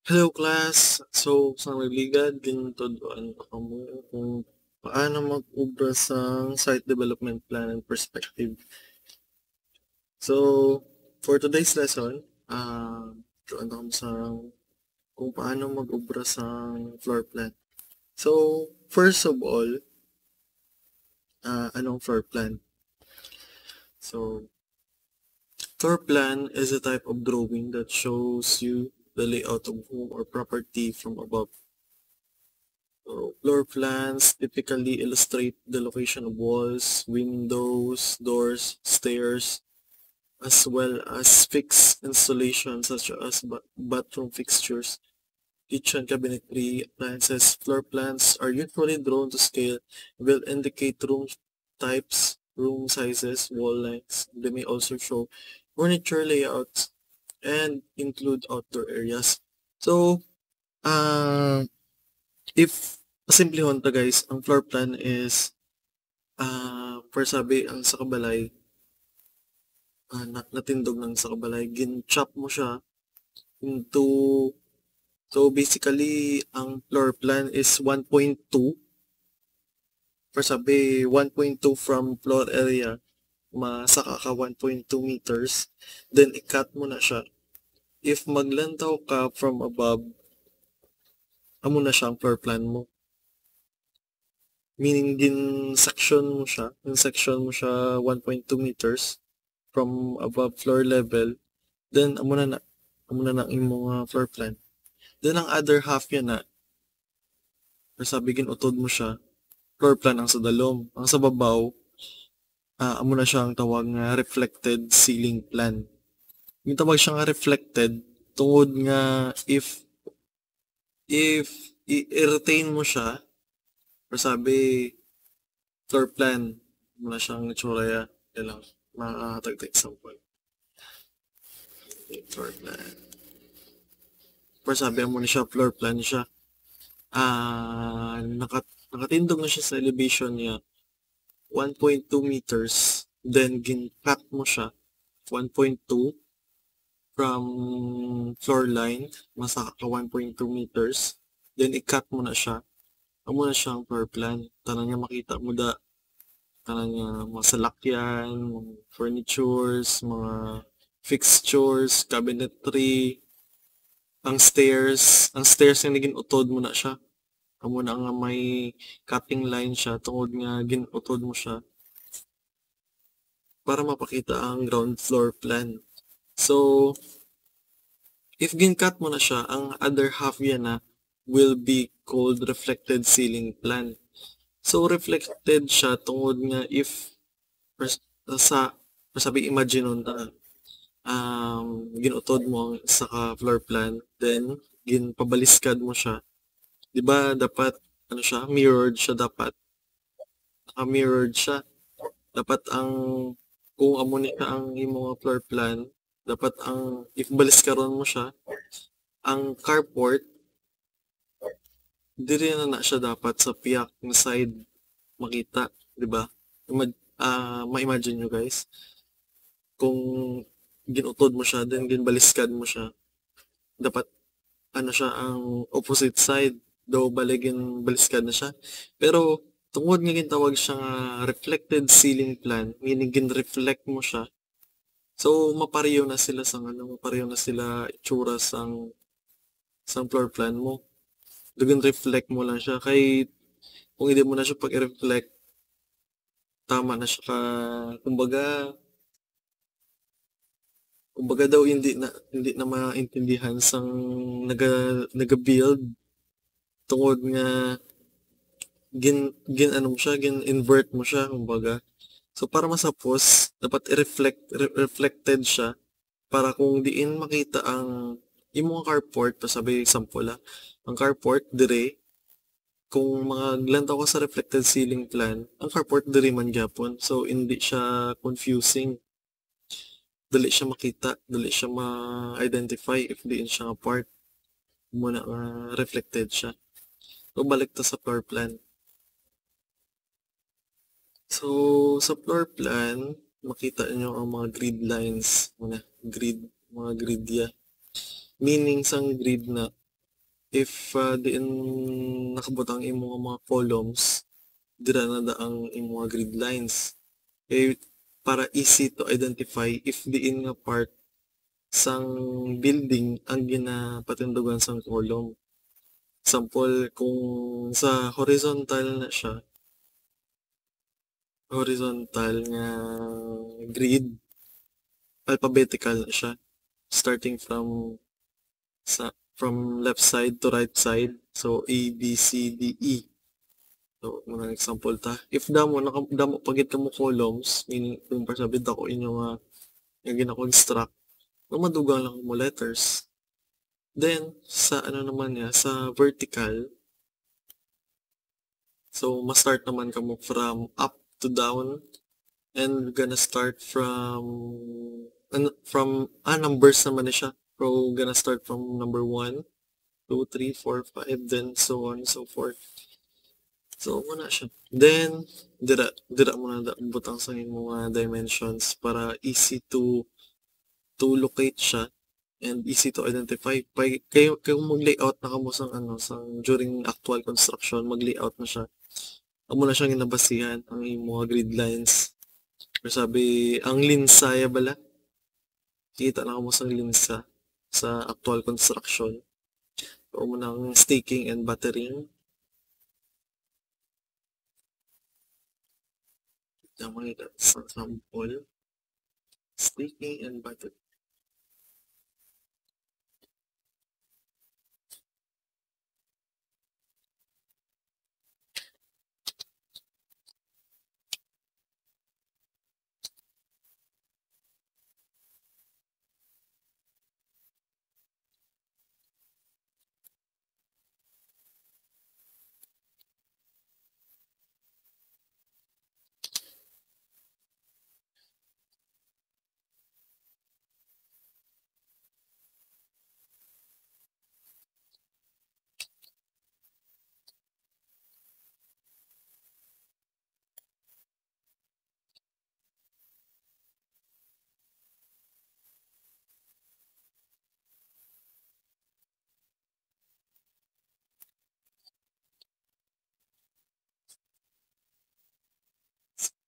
Hello class! So, sa magligad, gintuduan ko mo kung paano mag-ubra sa site development plan and perspective. So, for today's lesson, tuan ako sa kung paano mag-ubra sa floor plan. So, first of all, anong floor plan? So, floor plan is a type of drawing that shows you the layout of home or property from above. So, floor plans typically illustrate the location of walls, windows, doors, stairs, as well as fixed installations such as bathroom fixtures, kitchen cabinetry, appliances. Floor plans are usually drawn to scale and will indicate room types, room sizes, wall lengths. They may also show furniture layouts and include outdoor areas. So, uh, if pasimplihon ta guys, ang floor plan is per sabi ang sa kabalay, natindog ng sa kabalay, gin-chop mo siya into, so basically ang floor plan is 1.2, per sabi 1.2 from floor area, masaka ka 1.2 meters, then i-cut mo na siya. If maglantaw ka from above, amo na siya ang floor plan mo. Meaning gin-section mo siya, in-section mo siya 1.2 meters from above floor level, then amo na ang imong floor plan. Then ang other half yan na, or sabi utod mo siya, floor plan ang sa dalom. Ang sa babaw, amo na siya ang tawag nga reflected ceiling plan. Yung tawag siya nga reflected, tungod nga if i-retain mo siya, or sabi floor plan, mo na siyang itsura ya, yan lang, makakatag example. Floor plan. Or sabi mo na siya, floor plan siya. Nakatindog na siya sa elevation niya 1.2 meters, then gin-cut mo siya 1.2 from floor line, masaka ka 1.2 meters, then i-cut mo na siya. Amo na siya ang floor plan. Tanan nga makita mo da, tanan nga mga salakyan, mga furnitures, mga fixtures, cabinetry, ang stairs nga naging utod mo na siya. Amo na nga may cutting line siya tungod nga ginutod mo siya para mapakita ang ground floor plan. So, if gin-cut mo na siya, ang other half yan na will be called reflected ceiling plan. So, reflected siya tungod nga if sabi imagine nun na ginutod mo ang isa ka floor plan, then ginpabaliskad mo siya. 'Di ba dapat ano siya, mirrored siya dapat. Naka-mirrored siya. Dapat ang kung amo ni ka ang imong floor plan, dapat ang if baliskaron mo siya, ang carport diri na siya dapat sa piyak na side makita, 'di ba? Ma-imagine nyo guys, kung ginutod mo siya, then ginbaliskad mo siya, dapat ano siya ang opposite side, daw baligin baliskad na siya. Pero tungod nga gintawag siya nga reflected ceiling plan, meaning gin-reflect mo siya. So mapareho na sila mapareho na sila itsura sang floor plan mo. Dugan reflect mo lang siya kay kung hindi mo na siya pag-reflect, tama na siya ka, kumbaga daw hindi na maintindihan sang naga-build tungod nga gin ano mo siya, gin invert mo siya kumbaga. So para masapos dapat reflected siya para kung diin makita ang imong carport, sabi example ang carport dire, kung mga glantaw ka sa reflected ceiling plan, ang carport dire man gyapon. So hindi siya confusing. Dali siya makita, dali siya ma-identify if diin siya nga part muna nga reflected siya. So balik ta sa floor plan. So sa floor plan, makita nyo ang mga grid lines, mga grid ya. Meaning sang grid na if diin nakabutang imo nga mga columns, dira na da ang imo nga grid lines. Para easy to identify if diin nga part sang building ang ginapatindugan sang column. Example, kung sa horizontal na siya, horizontal nga grid, alphabetical na siya, starting from left side to right side. So A, B, C, D, E. So, mga example ta. If damo pagit ka mo columns, meaning kung pasabi ako inyo nga yung gina-construct, madugang lang mo letters. Then, sa ano naman niya, sa vertical, so ma-start naman ka mo from up to down, and gonna start numbers naman na siya. So, gonna start from number 1, 2, 3, 4, 5, then so on and so forth. So, muna siya. Then, dira mo na butang sa mga dimensions para easy to locate siya and easy to identify. Kayo mag-layout na kamo sang during actual construction, mag-layout na siya. Amo na siyang ginabasihan ang mga grid lines. Pero sabi, ang linsa ya bala. Kita na kamo sang linsa sa actual construction. O mo ng staking and battering. Mga sa sample. Staking and battering.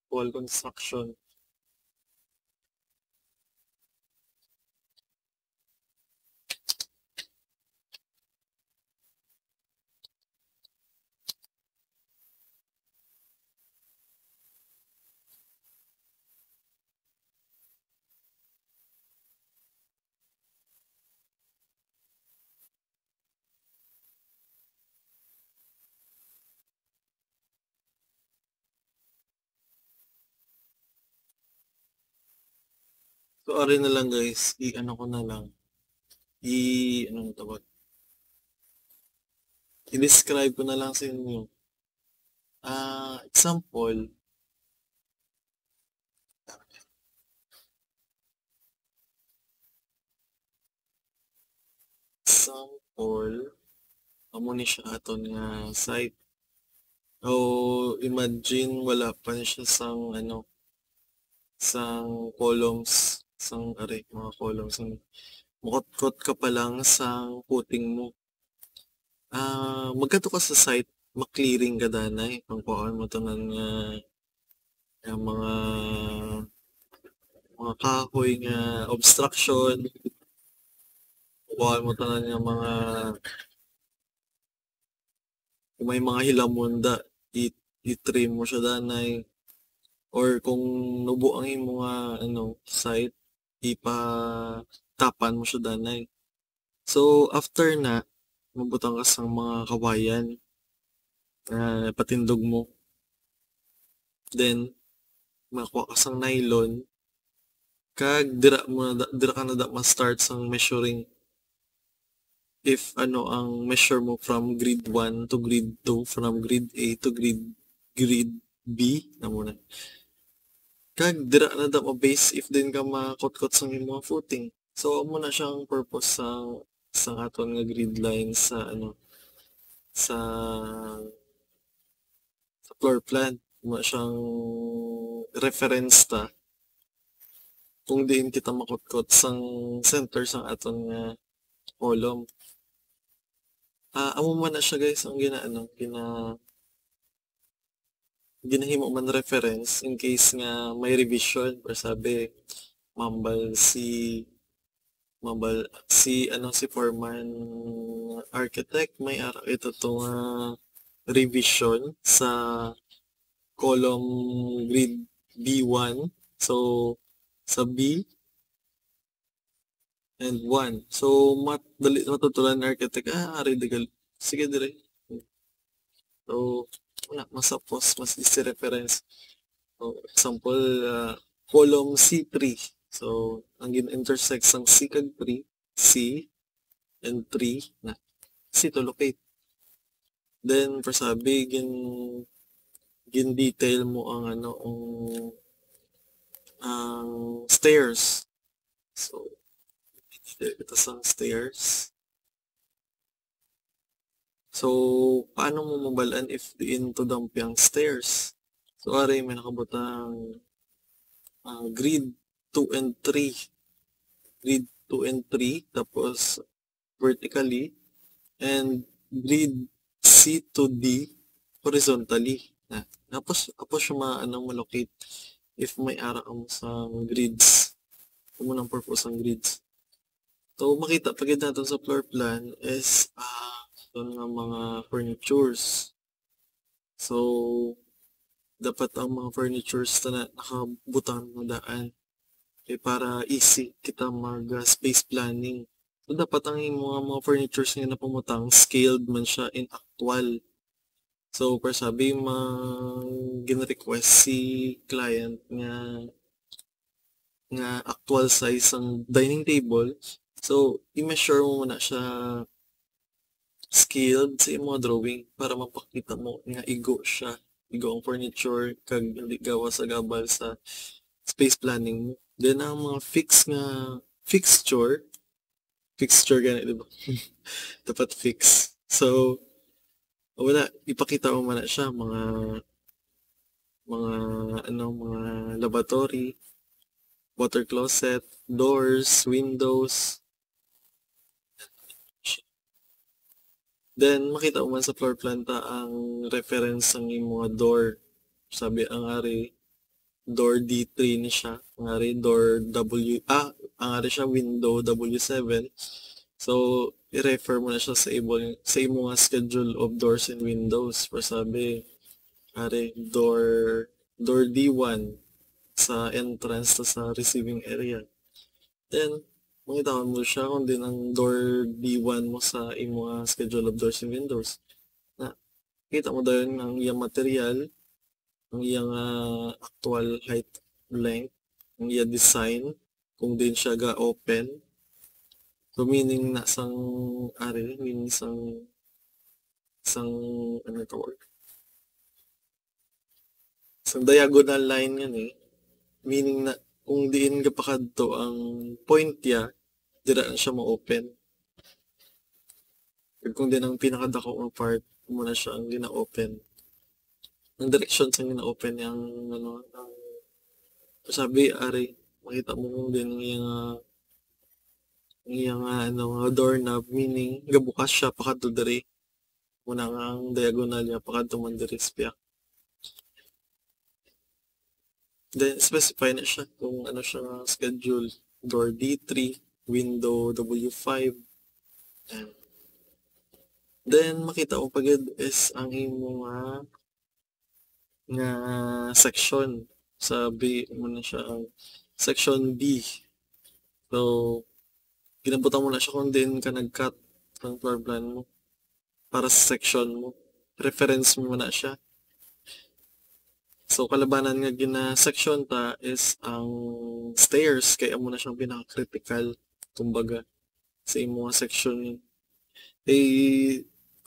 Wall construction. So, ari na lang guys, i-ano ko na lang. Ano na tawag? I-describe ko na lang sa inyo. Example, amo ni siya aton nga site. O imagine wala pa siya sang columns, mga columns. Mukot-kot ka pa lang sang footing mo. Magkato ka sa site, maklearing ka danay. Kung kuhaan mo tanan nga mga kahoy nga obstruction. Kuhaan mo tanan nga kung may mga hilamonda, i-trim mo siya danay. Or kung nubo ang imo nga site, ipa-tapan mo siya danay. So, after na, mabutang ka sa mga kawayan patindog mo. Then, makuha ka sang nylon. Kag dira ka na ma-start sang measuring if ano ang measure mo from grid 1 to grid 2, from grid A to grid B na muna. Kag dira na ma-base if din ka makot-kot sang imong footing. So amo na siyang purpose sa aton nga grid lines sa floor plan. Mo siyang reference ta kung diin kita makot-kot sang center sang aton nga column. amo man na siya guys ang ginahimo man reference in case nga may revision or sabi mambal si foreman architect may ara ito to nga revision sa column grid B1. So sa B and 1. So dali matutulan architect ari digal sige dire. So wala masapos mas easy reference. So example column C3. So ang gin-intersect sang C kag 3, C and 3 na C to locate. Then for sabi gin-detail mo ang stairs. So ito sang stairs. So paano mo mabalaan if diin to dump yung stairs? So ari may nakabutang grid 2 and 3. Grid 2 and 3 tapos vertically and grid C to D horizontally. Tapos siya malocate if may ara mo sa grids. Kung ang purpose ng grids. So makita pagid natin sa floor plan is ito nga mga furnitures. So dapat ang mga furnitures na nakabutang mo daan para easy kita mag space planning. So dapat ang mga furnitures nga napumutang scaled man siya in actual. So per sabi gin-request si client nga actual size ang dining table. So i-measure mo muna siya scaled sa imong drawing para mapakita mo nga igo siya. Igo ang furniture kag dili gawas sa gabal sa space planning mo. Then ang mga fixture gani diba? Dapat fix. So wala ipakita mo man siya mga lavatory, water closet, doors, windows. Then makita mo man sa floor plan ang reference ng mga door. Sabi ang ari door D3 ni siya. Ang ari door ang ari siya window W7. So i-refer mo na siya sa imo nga schedule of doors and windows. For sabi ari door D1 sa entrance sa receiving area. Then makita mo siya kung din ang door D1 mo sa imo nga schedule of doors and windows. Kita mo dayon ang iyang material, ang iyang actual height, length, ang iyang design, kung din siya ga-open. So meaning sang ano to work? Sang diagonal line yan Meaning na kung diin ka pakadto ang point ya, dira na siya ma-open. Kung din ang pinakadako ang part mo na siya ang gina-open. Ang direction sa gina-open yung ang sabi ari makita mo kung din ang iyang doorknob meaning gabukas siya pakadto diri. Muna nga ang diagonal niya pakadto man diri spiak. Then specify na siya kung ano siya schedule. Door D3, window W5. Yan. Then makita mo pagid is ang imo nga section. Sabi mo na siya ang section B. So ginabutan mo na siya kung din ka nag-cut ng floor plan mo para sa section mo. Reference mo na siya. So kalabanan nga gina-section ta is ang stairs kaya mo na siyang pinaka-critical kumbaga sa imong section.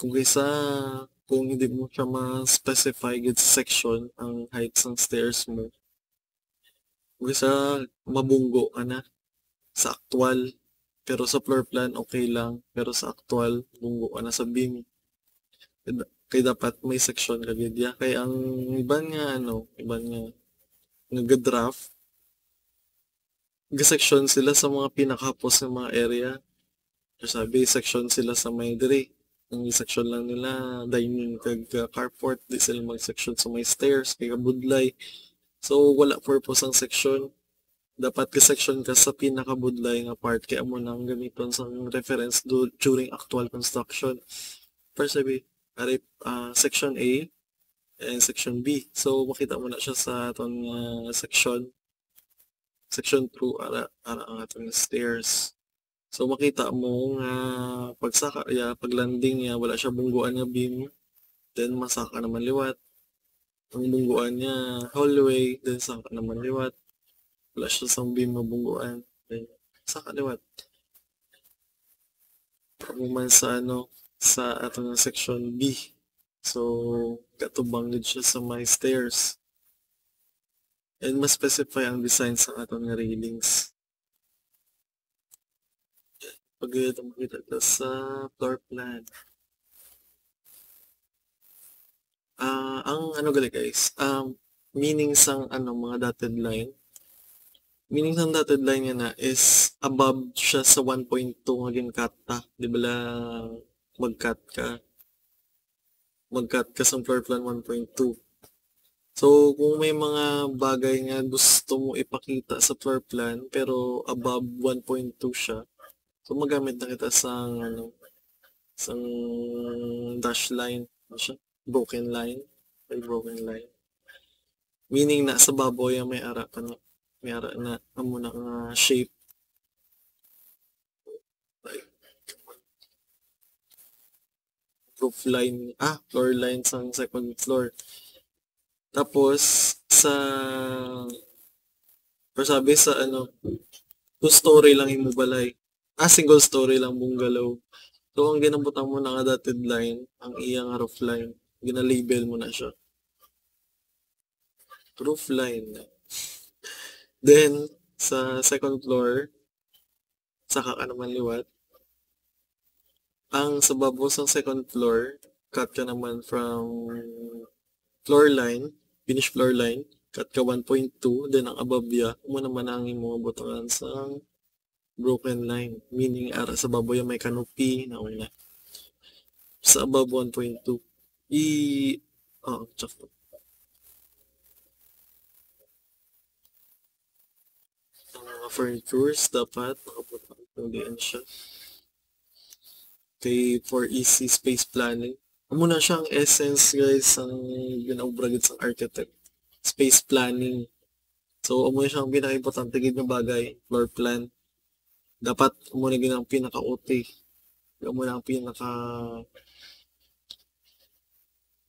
Kung hindi mo siya ma-specify gid sa section ang heights ng stairs mo. Kaysa mabunggo ka na sa actual pero sa floor plan okay lang pero sa actual bunggo ka na sa beam. Kaya dapat may section ka gid ya. Kaya ang iban nga nag-draft ga-section sila sa mga pinakahapos ng mga area. Sabi section sila sa may diri ang section lang nila dining kag carport, di sila mag-section sa may stairs kay kabudlay. So wala purpose ang section. Dapat ka-section ka sa pinakabudlay nga part kaya mo nang gamiton sa reference during actual construction. First sabi, section A and section B. So makita mo na siya sa aton section 2 ara ang aton stairs. So makita mo nga pagsaka ya pag landing ya wala siya bungguan nga beam, then masaka naman liwat. Ang bungguan niya hallway, then saka naman liwat. Wala siya sa beam nga bungguan, then saka liwat. Pagmuman sa sa atong section B. So katubang gid siya sa may stairs. And mas specify ang design sa aton nga railings. Pag makita ka sa floor plan. Ang gali guys, meaning sang mga dotted line. Meaning sang dotted line nga na is above siya sa 1.2 nga gincut ta. Di ba mag-cut ka sa floor plan 1.2. So, kung may mga bagay nga gusto mo ipakita sa floor plan pero above 1.2 siya, so magamit na kita sang sang dash line, broken line, meaning na sa baboy may ara na amo na nga shape like roof line, floor line sang second floor. Tapos sa sabi sa 2-story lang imo balay. Single story lang bungalow. So ang ginabutang mo na nga dotted line, ang iyang roof line, gina-label mo na siya. Roof line. Then sa second floor, saka ka naman liwat. Ang sa babo sa second floor, cut ka naman from floor line, finish floor line, cut ka 1.2, then ang above ya, mo naman ang imong butangan sa broken line, meaning ara sa baboy may canopy na una. Sa above 1.2, tsaka. Ang mga furnitures dapat nakaputang diyan siya. Okay, for easy space planning. Amo na siyang essence guys ang ginaobragit sa architect. Space planning. So amo na siyang pinaka-importante gid nga bagay, floor plan. Dapat amo na gid ang pinaka-OT. Amo na ang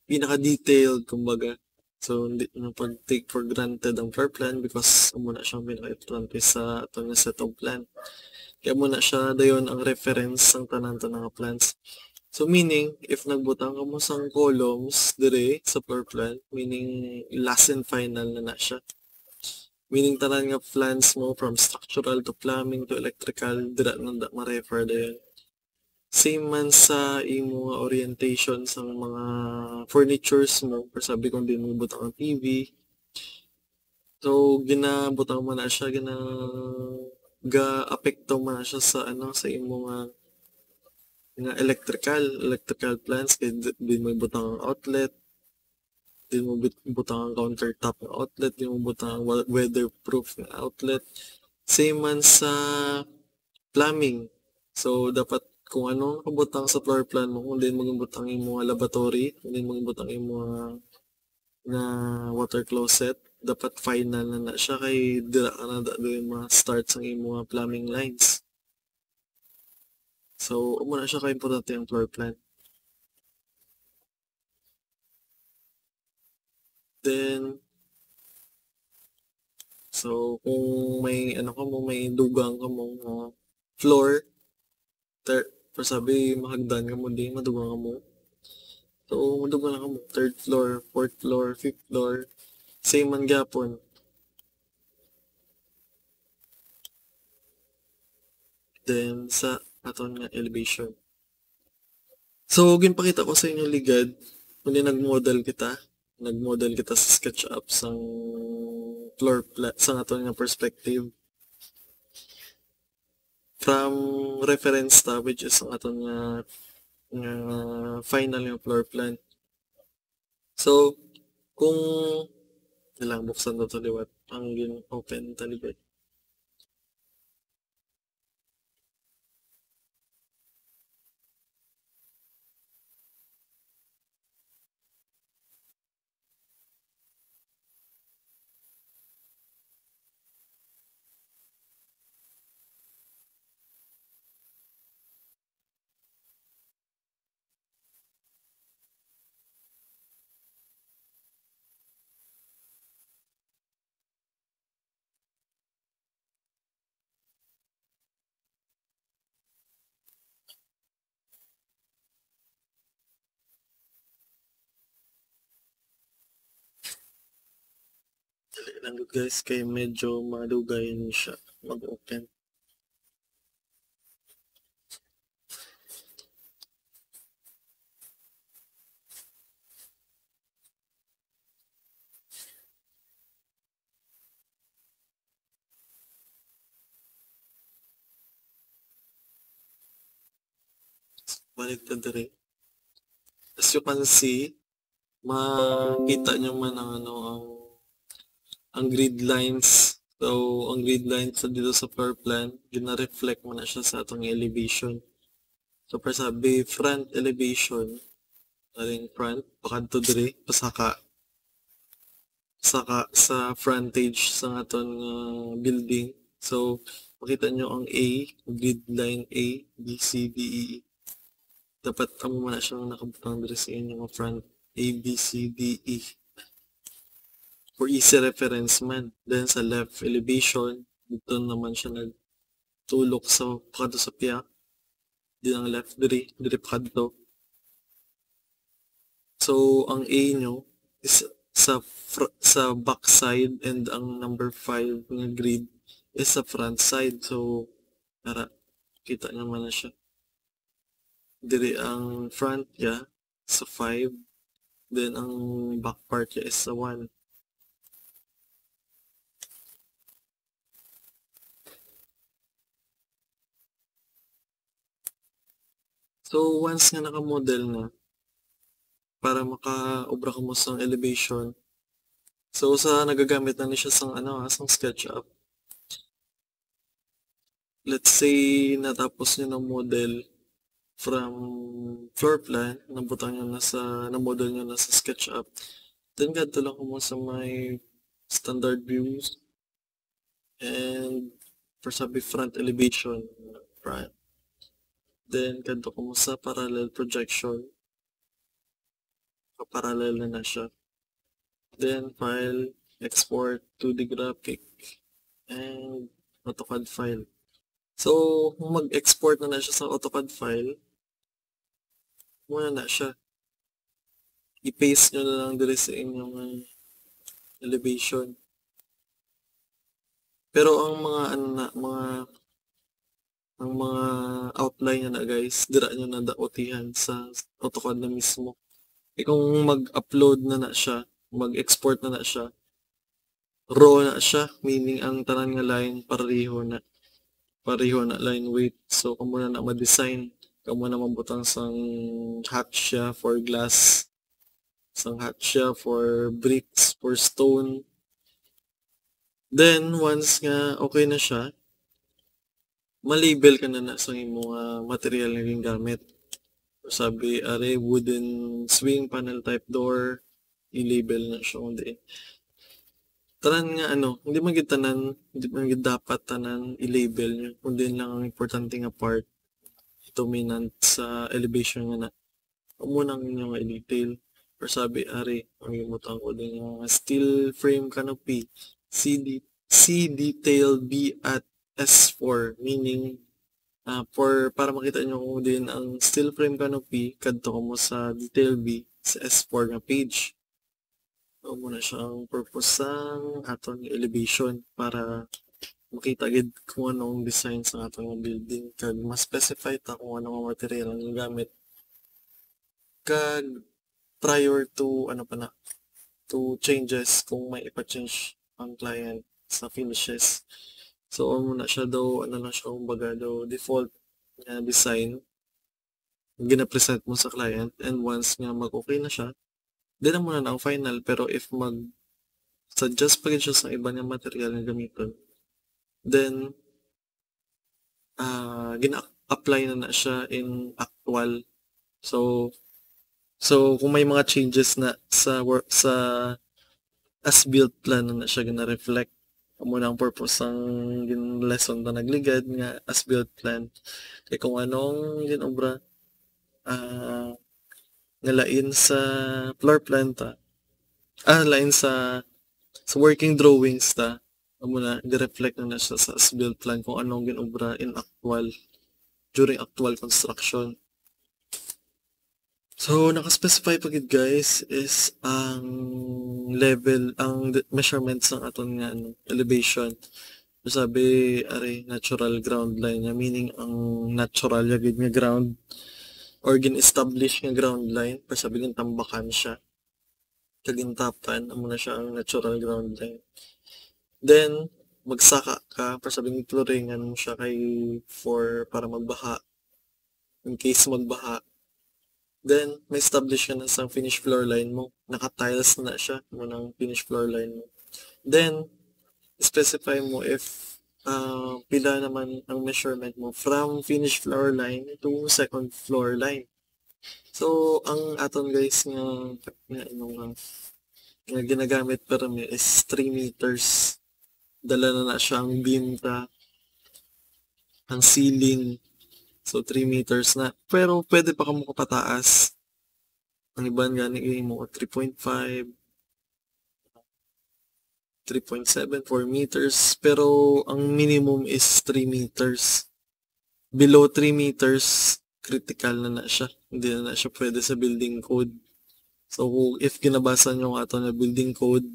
pinaka-detailed kumbaga. So hindi na pag-take for granted ang floor plan because amo na siyang pinaka-importante sa atong set of plan. Kaya mo na siya dayon ang reference ang tanan-tanan nga plans. So meaning, if nagbutang ka mo sang columns dire sa floor plan, meaning last and final na siya. Meaning tanan nga plans mo from structural to plumbing to electrical, dira nang ma-refer dayon. Same man sa imo nga orientation sa mga furnitures mo, for sabi kung di mo butang ang TV. So ginabutang mo na siya, ga-apekto man na siya sa sa imo nga electrical plants kay di mo butang ang outlet, di mo butang ang countertop nga outlet, di mo butang ang weatherproof nga outlet. Same man sa plumbing. So dapat kung ano nakabutang sa floor plan mo, kung di mo butang imo nga laboratory, kung di mo butang imo nga water closet, dapat final na siya kay dira ka na doon ma-start sa imo nga plumbing lines. So, amo na siya ka-importante ang floor plan. Then, so, kung may may dugang ka mo floor, for sabi, mahagdan ka mo din, madugang ka mo. So, madugang ka mo, 3rd floor, 4th floor, 5th floor, same man gapon. Then, sa aton nga elevation. So, ginpakita ko sa inyo ligad, kung nagmodel kita sa SketchUp sang floor plan, sa aton nga perspective. From reference ta, which is ang aton nga final yung floor plan. So, kung nilang buksan daw sa liwat, ang open talibet. Dali lang guys, kay medyo malugayin siya mag-open. Balik na diri. As you can see, makita nyo man ang ang grid lines. So, ang grid lines dito sa floor plan, gina-reflect mo na siya sa atong elevation. So, para sabi, front elevation, aling front, pakadto diri, pasaka sa frontage sa aton building. So, makita nyo ang A, grid line A, B, C, D, E. Dapat amo man na siyang nakabutang diri sa inyong front A, B, C, D, E. For easy reference man. Then sa left elevation, dito naman siya nagtulok sa pakadto sa piyak. Din ang left diri pakadto. So ang A nyo is sa back side and ang number 5 nga grid is sa front side. So para kita naman na siya. Diri ang front niya sa 5, then ang back part niya is sa 1. So once nga naka-model na, para maka-obra ka mo sa elevation, so sa nagagamit na ni siya sang SketchUp. Let's say natapos niyo ng model from floor plan, nabutang niyo na na-model niyo na sa SketchUp. Then kadto lang mo sa may standard views and for sabi front elevation, front. Then kadto mo sa parallel projection. Parallel na siya. Then file, export 2D graphic, and AutoCAD file. So, kung mag-export na siya sa AutoCAD file, muna na siya. I-paste nyo na lang dito sa inyong elevation. Pero ang mga outline na guys, dira nyo na daotihan sa AutoCAD na mismo. Kung mag-upload na siya, mag-export na siya, raw na siya, meaning ang tanan nga line pareho na line weight. So kamo na ma-design, kamo na mabutang sang hatch siya for glass, sang hatch siya for bricks, for stone. Then once nga okay na siya, ma-label ka na sa imong material nga gingamit. Sabi are wooden swing panel type door, i-label na siya kundi tanan nga hindi man gid dapat tanan i-label niyo, kundi lang ang importante nga part dominant sa elevation nga na muna nga i-detail. Or sabi ari ang imutang ko din nga steel frame canopy C detail B at S4, meaning para makita nyo kung din ang steel frame canopy kadto mo sa detail B sa S4 nga page. So, muna siya ang purpose sang aton elevation para makita gid kung anong design sa aton building kag mas specify ta kung anong material ang gamit kag prior to to changes kung may ipa-change ang client sa finishes. So muna siya daw lang siya kumbaga daw default design gina-present mo sa client, and once nga mag-okay na siya, din na muna na ang final. Pero if mag-suggest pa rin siya sa iba niyang material na gamiton, then gina-apply na siya in actual. So, kung may mga changes na sa as-built plan na siya gina-reflect, amo na ang purpose ang lesson na nagligad nga as-built plan. Kaya kung anong ginobra, nga lain sa floor plan ta, lain sa working drawings ta, amo na, di-reflect na siya sa as-built plan kung anong ginobra in actual, during actual construction. So, naka-specify pa gid guys is ang level, ang measurements ng aton nga elevation. Sabi, ari, natural ground line niya, meaning ang natural gid nga ground or gin-establish nga ground line, sabi ng tambakan siya. Kagintapan, amo na siya ang natural ground line. Then, magsaka ka, sabi ng floringan mo siya para magbaha. In case magbaha, then, may establish ka na sa finish floor line mo. Naka-tiles na siya mo ng finish floor line mo. Then, specify mo if pila naman ang measurement mo from finish floor line to second floor line. So, ang aton guys nga ginagamit para mi is 3 meters. Dala na siya ang beam ta, ang ceiling. So, 3 meters na. Pero, pwede pa ka mo kapataas. Ang iban gani mo 3.5, 3.7, 4 meters. Pero, ang minimum is 3 meters. Below 3 meters, critical na siya. Hindi na siya pwede sa building code. So, if ginabasa nyo nga ito na building code,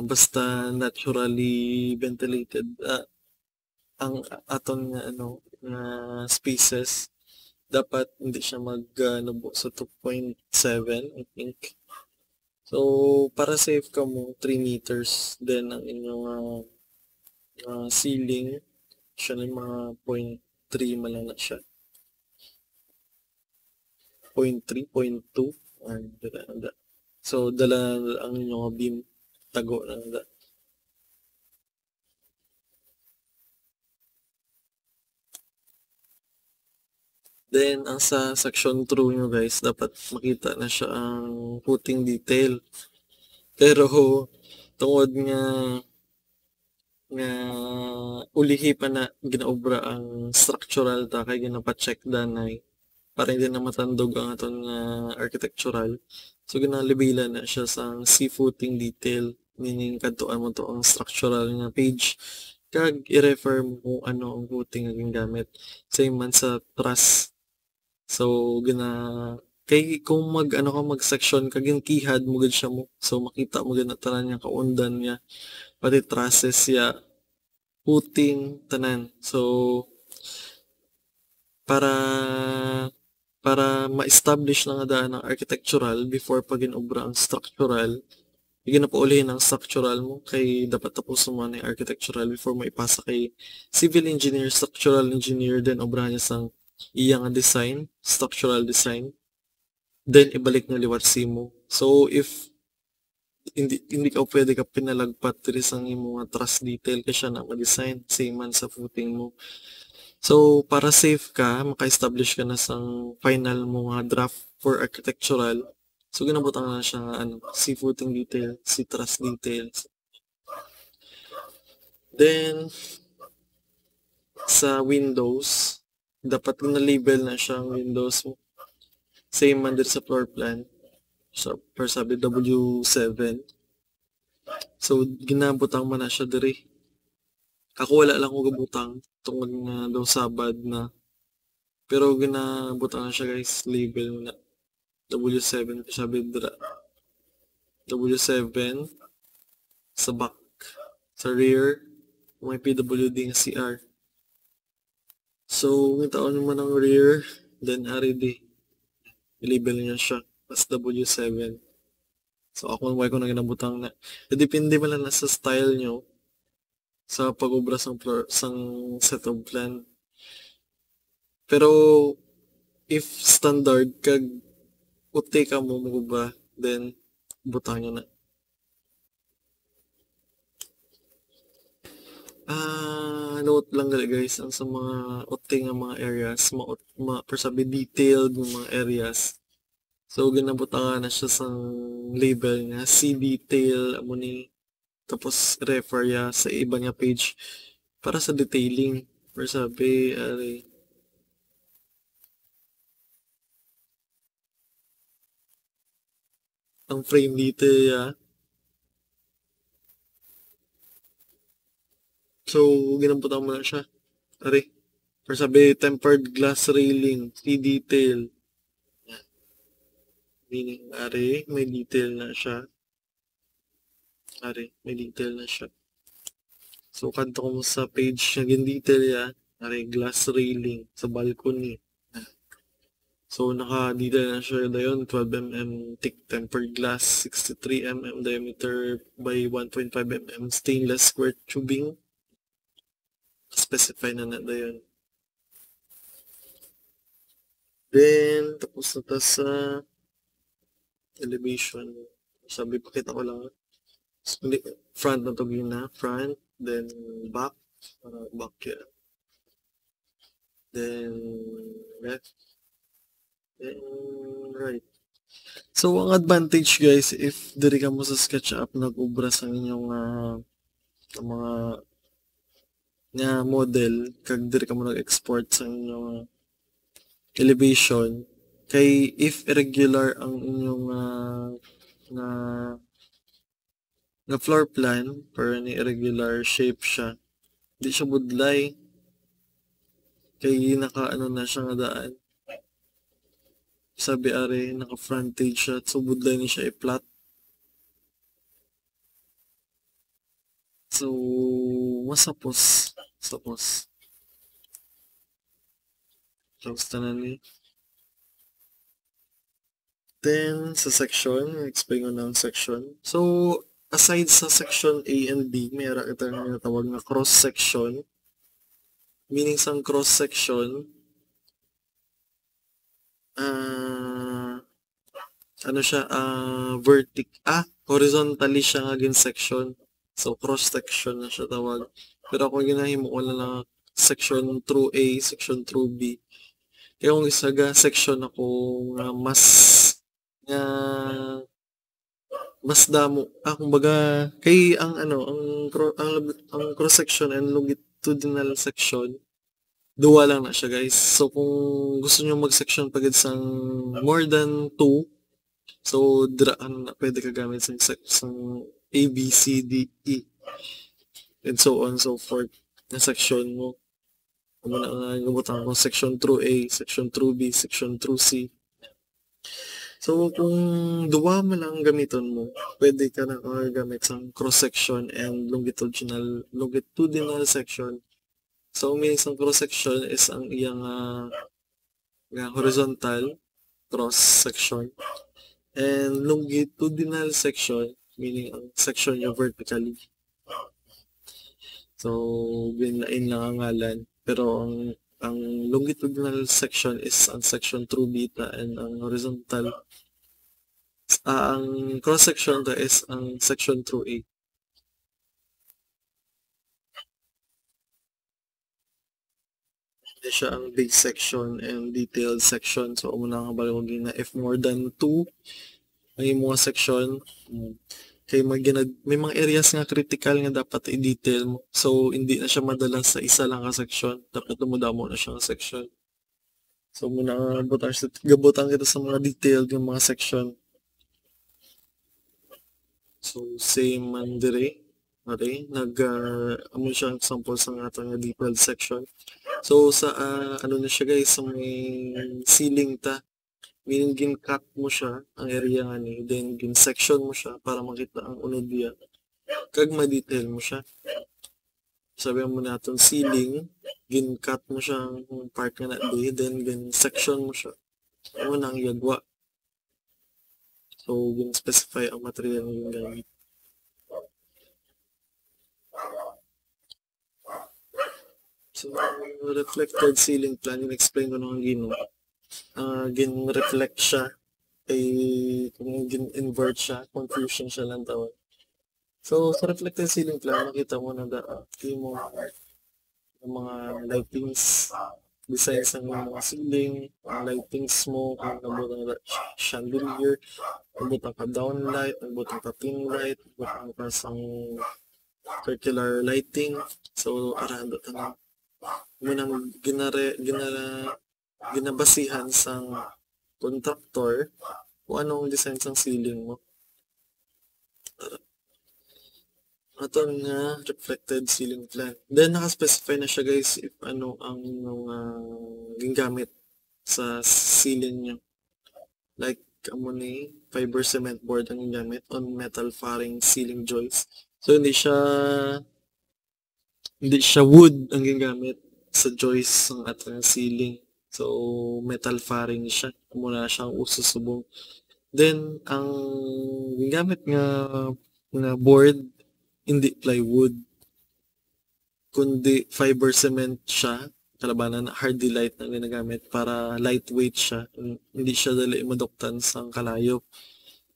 basta naturally ventilated, ang aton nga spaces, dapat hindi siya magnubo sa 2.7, I think. So, para safe ka mo, 3 meters. Then, ang inyong ceiling, siya na mga 0.3 man na siya. 0.3, 0.2. So, dala ang inyong beam, tago na. Then, ang sa section 2 nyo guys, dapat makita na siya ang footing detail. Pero, tungod nga ulihi pa na ginaobra ang structural ta, kay ginapacheck danay, para hindi na matandog ang aton nga architectural. So, ginalibila na siya sa sea footing detail, meaning kadtuan mo to ang structural nga page. Kag i-refer mo ano ang footing nga gingamit. Same man sa truss. So, kay kung mag-section ka, kihad mo gud siya mo. So, makita mo gud na tanan niya, kaundan niya, pati trusses siya, footing, tanan. So, para ma-establish na nga daan ng architectural before pa ginobra ang structural, ginapaulihin ang structural mo, kay dapat tapos mo na yung architectural before mo ipasa kay civil engineer, structural engineer, then obrahan niya sang iyang design, structural design, then ibalik na liwat mo. So, if hindi ka pwede ka pinalagpat diri sang imong truss detail kasi na ma-design, same man sa footing mo. So, para safe ka, maka-establish ka na sang final mo nga draft for architectural. So, ginabutang na siya nga si footing detail, si truss details. Then, sa windows, dapat na-label na siya ang windows mo. Same man din sa floor plan. So, per sabi W7. So, ginabutang man na siya diri. Ako wala lang ko gabutang tungod nga daw sabad na. Pero ginabutang na siya guys, label na W7 sabi dira. W7 sa back, sa rear, may PWD nga CR. So, ng taon naman ang rear, then RD. I-label niya siya as W7. So, ako why ko na ginabutang na. Depende man lang sa style nyo sa pag-obra sang set of plan. Pero, if standard kag uti ka mo ba, then butang nyo na. Note lang gali guys, ang sa mga uti nga mga areas, persabi detailed ng mga areas. So ginabutangan na siya sa label nga see detail amo ni, tapos refer ya sa iba nga page para sa detailing. Persabi ari ang frame detail ya. So ginabutangan mo na siya. Ari, persabi tempered glass railing, see detail. Meaning, ari, may detail na siya. Ari, may detail na siya. So, kanto ko mo sa page na detail ya. Ari, glass railing sa balcony. So, naka-detail na siya dayon 12mm thick tempered glass, 63mm diameter by 1.5mm stainless square tubing. Specify na dayon. Then, tapos na ta sa elevation. Sabi, pakita ko lang. Front na to na. Front, then back. Back yan. Then left. Then right. So, ang advantage guys, if diri ka mo sa SketchUp, nag-ubra sa inyong mga nga model, kag diri ka mo nag-export sa inyong elevation, kay if irregular ang inyong nga floor plan, pero ni irregular shape siya, di siya budlay. Kay naka-ano na siya nga daan. Sabi ari, naka-frontage siya, so budlay ni siya i-plot. So, masapos. Sapos. Tapos tanan ni. Then, sa section, explain ko na ang section. So, aside sa section A and B, may kita nga tawag na cross-section. Meaning sa cross-section, ano siya, horizontally siya nga section. So, cross-section na siya tawag. Pero kung ginahimo ko na lang section through A, section through B. Kaya kung isaga section ako nga mas damo. Kumbaga, kay ang cross section and longitudinal section, duwa lang na siya guys. So kung gusto niyo mag-section pagid sang more than 2, so pwede ka gamit sa A, B, C, D, E, and so on so forth na section mo. Kung na gumutan ko section through A, section through B, section through C. So, kung duwa mo lang gamiton mo, pwede ka na gamit sa cross-section and longitudinal section. So, meaning sa cross-section is ang iyang horizontal cross-section. And longitudinal section, meaning ang section niya vertically. So, binlain lang ang ngalan. Pero ang longitudinal section is ang section through beta, and ang horizontal ang cross-section to is ang section through A. Hindi siya ang base section and detailed section. So, muna nga balawagin na if more than 2 may mga section, kay may mga areas nga critical nga dapat i-detail mo. So, hindi na siya madala sa isa lang ka section. Dapat lumudamo na siya nga section. So, muna gabutan kita sa mga detailed yung mga section. So, same man dire. Okay, amo siya example sa atong detailed section. So, sa ano na siya guys, sa may ceiling ta, meaning gin-cut mo siya, ang area nga ni, then gin-section mo siya para makita ang unod niya. Kag ma-detail mo siya. Sabi mo natin ceiling, gin-cut mo siya ang part nga na di, then gin-section mo siya. Ano na ang yagwa. So, gin-specify ang material ng gamit. So, reflected ceiling plan, in-explain ko nung gino. gin-reflect siya kay kung gin-invert siya, confusion siya lang tawag. So, sa reflected ceiling plan, makita mo na mo ng mga lightings, designs ng mga ceiling, ang lightings mo, kung nabutang ka chandelier, nabutang ka downlight, nabutang ka pin light, nabutang ka sang circular lighting. So, arando tanang mo nang ginabasihan sang contractor kung anong design sang ceiling mo. Ato nga reflected ceiling plan. Then naka-specify na siya guys if ano ang mga gingamit sa ceiling niyo. Like amo ni fiber cement board ang gingamit on metal faring ceiling joists. So hindi siya wood ang gingamit sa joists ng atong ceiling. So metal faring siya. Muna siyang uso subong. Then ang gingamit nga board hindi plywood kundi fiber cement siya, kalabanan na hardy light na ginagamit para lightweight siya, hindi siya dali maduktan sa kalayo.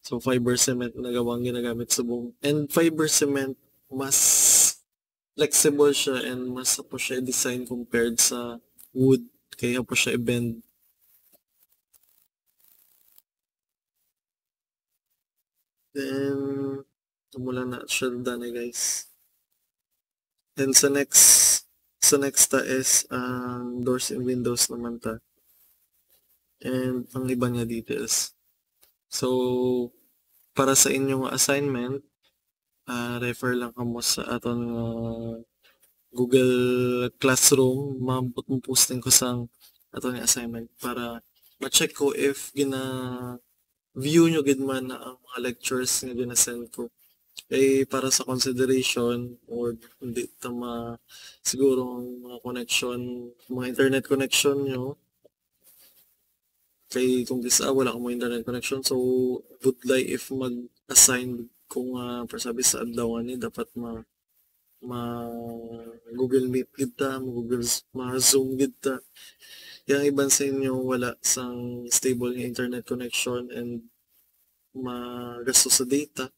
So fiber cement na gawang ginagamit subong, and fiber cement mas flexible siya and mas po siya design compared sa wood, kaya po siya i-bend. Then tumula na siya dana guys. And sa next ta is doors and windows naman ta. And ang iba niya details. So, para sa inyong assignment, refer lang kamo sa aton Google Classroom. Maambot mo posting ko sang aton assignment para ma-check ko if view nyo gid man na ang mga lectures nga ginasend ko. Para sa consideration or hindi tama siguro ang mga connection, mga internet connection nyo, kung wala akong internet connection, so would like if mag-assign kung sabi sa adlaw ni dapat ma Google Meet kita, ma Zoom kita. Yang iban sa inyo wala sang stable nga internet connection and magasto sa data.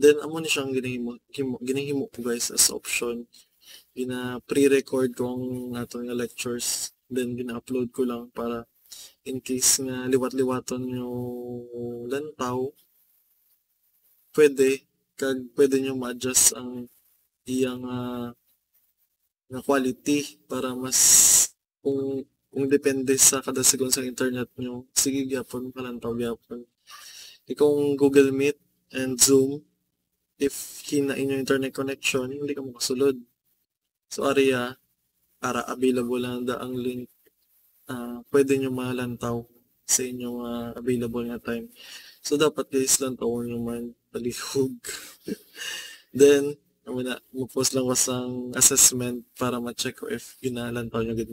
Then amo ni siyang ginahimo ko guys as option. Pre-record ko ang ato nga lectures, then gina-upload ko lang para in case nga liwat-liwaton yung lantaw, pwede nyo ma-adjust ang iyang nga quality para mas kung depende sa kada segundo sa internet nyo, sige gyapon kalantaw gyapon. Kung Google Meet and Zoom, if hina inyong internet connection, hindi ka makasulod. So para available lang ang link, pwede nyo malantaw sa inyong available nga time. So dapat guys lantawon nyo man palihog. Then mag-post lang ko sang assessment para ma-check ko if ginalantaw nyo gid.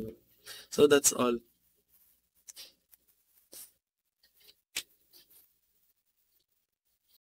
So that's all.